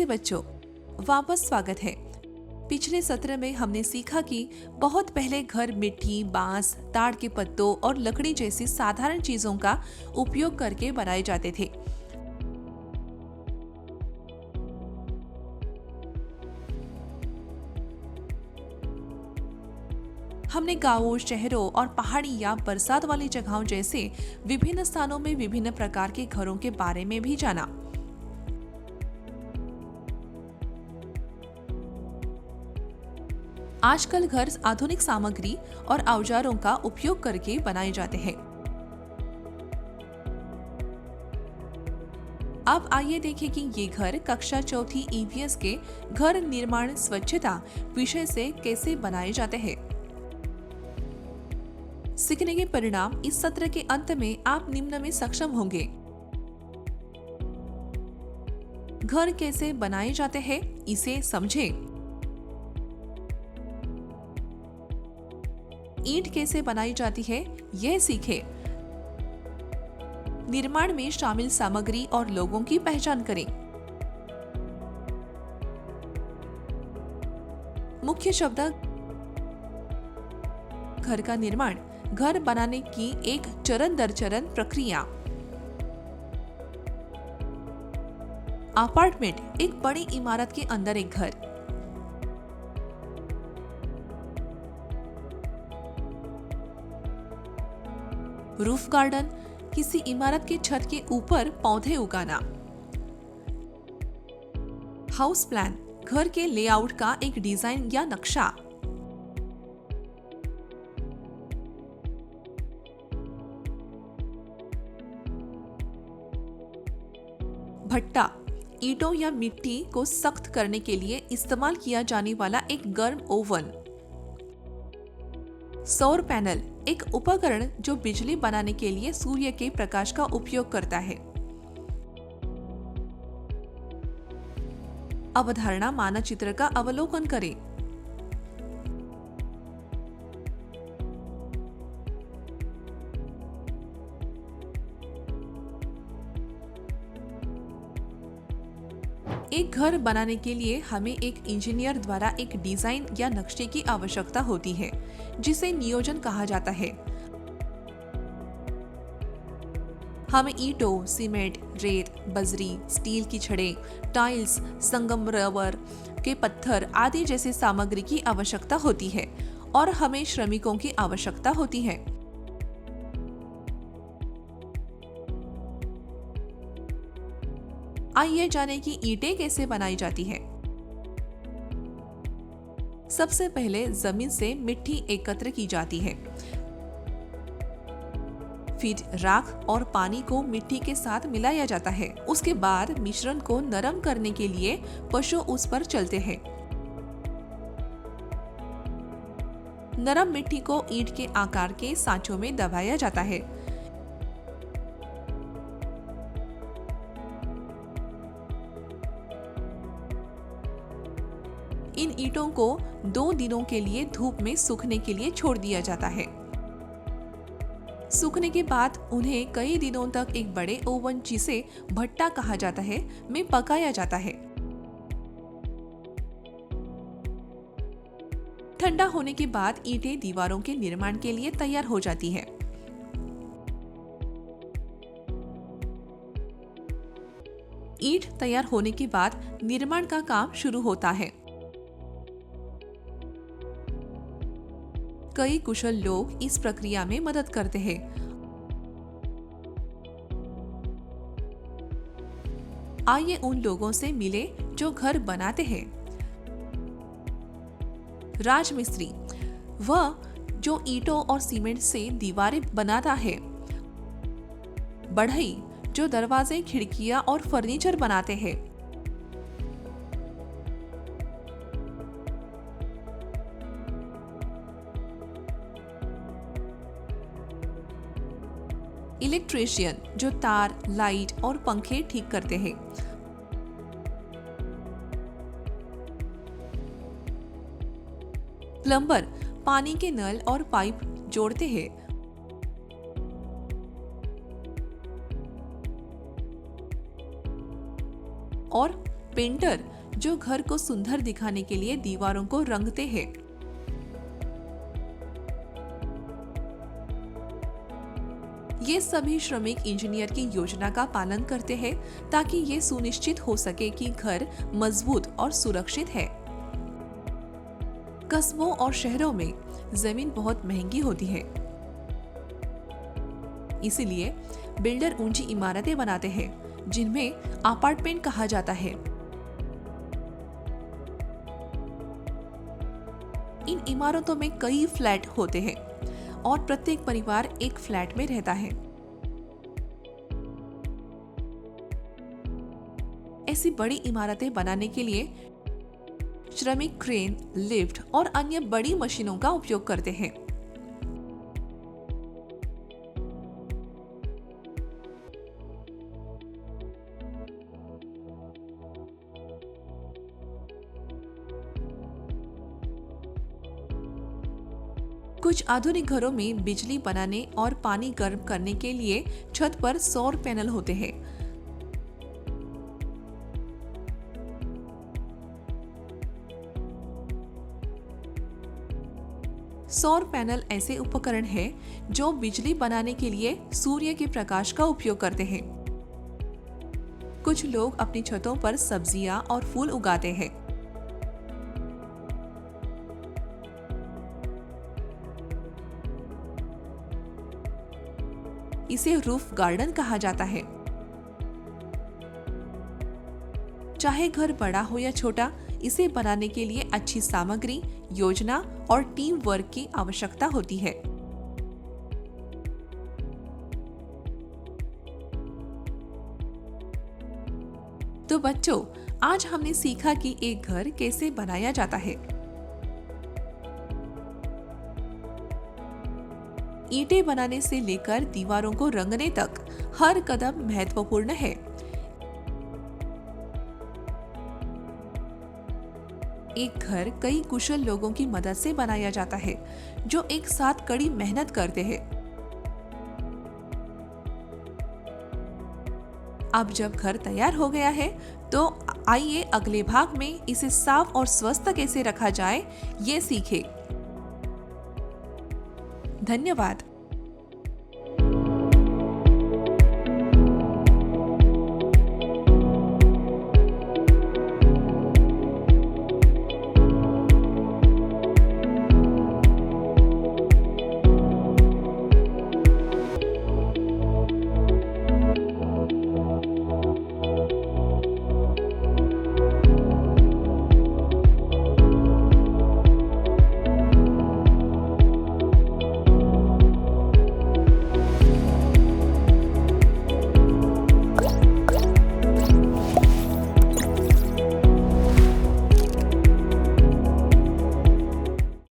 बच्चों, वापस स्वागत है। पिछले सत्र में हमने सीखा कि बहुत पहले घर मिट्टी, बांस, ताड़ के पत्तों और लकड़ी जैसी साधारण चीजों का उपयोग करके बनाए जाते थे। हमने गांवों, शहरों और पहाड़ी या बरसात वाली जगहों जैसे विभिन्न स्थानों में विभिन्न प्रकार के घरों के बारे में भी जाना। आजकल घर आधुनिक सामग्री और औजारों का उपयोग करके बनाए जाते हैं। अब आइए देखें कि ये घर कक्षा चौथी EVS के घर निर्माण स्वच्छता विषय से कैसे बनाए जाते हैं। सीखने के परिणाम इस सत्र के अंत में आप निम्न में सक्षम होंगे। घर कैसे बनाए जाते हैं, इसे समझें। ईंट कैसे बनाई जाती है, यह सीखें। निर्माण में शामिल सामग्री और लोगों की पहचान करें। मुख्य शब्द घर का निर्माण, घर बनाने की एक चरण दर चरण प्रक्रिया। अपार्टमेंट, एक बड़ी इमारत के अंदर एक घर। रूफ गार्डन, किसी इमारत के छत के ऊपर पौधे उगाना। हाउस प्लान, घर के लेआउट का एक डिजाइन या नक्शा। भट्टा, ईंटों या मिट्टी को सख्त करने के लिए इस्तेमाल किया जाने वाला एक गर्म ओवन। सौर पैनल, एक उपकरण जो बिजली बनाने के लिए सूर्य के प्रकाश का उपयोग करता है। अवधारणा मानचित्र का अवलोकन करें। एक घर बनाने के लिए हमें एक इंजीनियर द्वारा एक डिजाइन या नक्शे की आवश्यकता होती है, जिसे नियोजन कहा जाता है। हमें ईंटों, सीमेंट, रेत, बजरी, स्टील की छड़ें, टाइल्स, संगमरमर के पत्थर आदि जैसी सामग्री की आवश्यकता होती है और हमें श्रमिकों की आवश्यकता होती है। आइए जानें कि ईंटें कैसे बनाई जाती है। सबसे पहले जमीन से मिट्टी एकत्र की जाती है। फिर राख और पानी को मिट्टी के साथ मिलाया जाता है। उसके बाद मिश्रण को नरम करने के लिए पशु उस पर चलते हैं। नरम मिट्टी को ईंट के आकार के सांचों में दबाया जाता है। इन ईंटों को 2 दिनों के लिए धूप में सूखने के लिए छोड़ दिया जाता है। सूखने के बाद उन्हें कई दिनों तक एक बड़े ओवन, जिसे भट्टा कहा जाता है, में पकाया जाता है। ठंडा होने के बाद ईंटें दीवारों के निर्माण के लिए तैयार हो जाती है। ईंट तैयार होने के बाद निर्माण का काम शुरू होता है। कई कुशल लोग इस प्रक्रिया में मदद करते हैं। आइए उन लोगों से मिले जो घर बनाते हैं। राजमिस्त्री, वह जो ईंटों और सीमेंट से दीवारें बनाता है। बढ़ई, जो दरवाजे, खिड़कियां और फर्नीचर बनाते हैं। इलेक्ट्रीशियन, जो तार, लाइट और पंखे ठीक करते हैं। प्लम्बर, पानी के नल और पाइप जोड़ते हैं। और पेंटर, जो घर को सुंदर दिखाने के लिए दीवारों को रंगते हैं। ये सभी श्रमिक इंजीनियर की योजना का पालन करते हैं ताकि ये सुनिश्चित हो सके कि घर मजबूत और सुरक्षित है। कस्बों और शहरों में जमीन बहुत महंगी होती है, इसीलिए बिल्डर ऊंची इमारतें बनाते हैं जिनमें अपार्टमेंट कहा जाता है। इन इमारतों में कई फ्लैट होते हैं और प्रत्येक परिवार एक फ्लैट में रहता है। ऐसी बड़ी इमारतें बनाने के लिए श्रमिक क्रेन, लिफ्ट और अन्य बड़ी मशीनों का उपयोग करते हैं। कुछ आधुनिक घरों में बिजली बनाने और पानी गर्म करने के लिए छत पर सौर पैनल होते हैं। सौर पैनल ऐसे उपकरण हैं जो बिजली बनाने के लिए सूर्य के प्रकाश का उपयोग करते हैं। कुछ लोग अपनी छतों पर सब्जियां और फूल उगाते हैं। इसे रूफ गार्डन कहा जाता है। चाहे घर बड़ा हो या छोटा, इसे बनाने के लिए अच्छी सामग्री, योजना और टीम वर्क की आवश्यकता होती है। तो बच्चों, आज हमने सीखा कि एक घर कैसे बनाया जाता है। ईंटें बनाने से लेकर दीवारों को रंगने तक हर कदम महत्वपूर्ण है। एक घर कई कुशल लोगों की मदद से बनाया जाता है जो एक साथ कड़ी मेहनत करते हैं। अब जब घर तैयार हो गया है तो आइए अगले भाग में इसे साफ और स्वस्थ कैसे रखा जाए ये सीखें। धन्यवाद।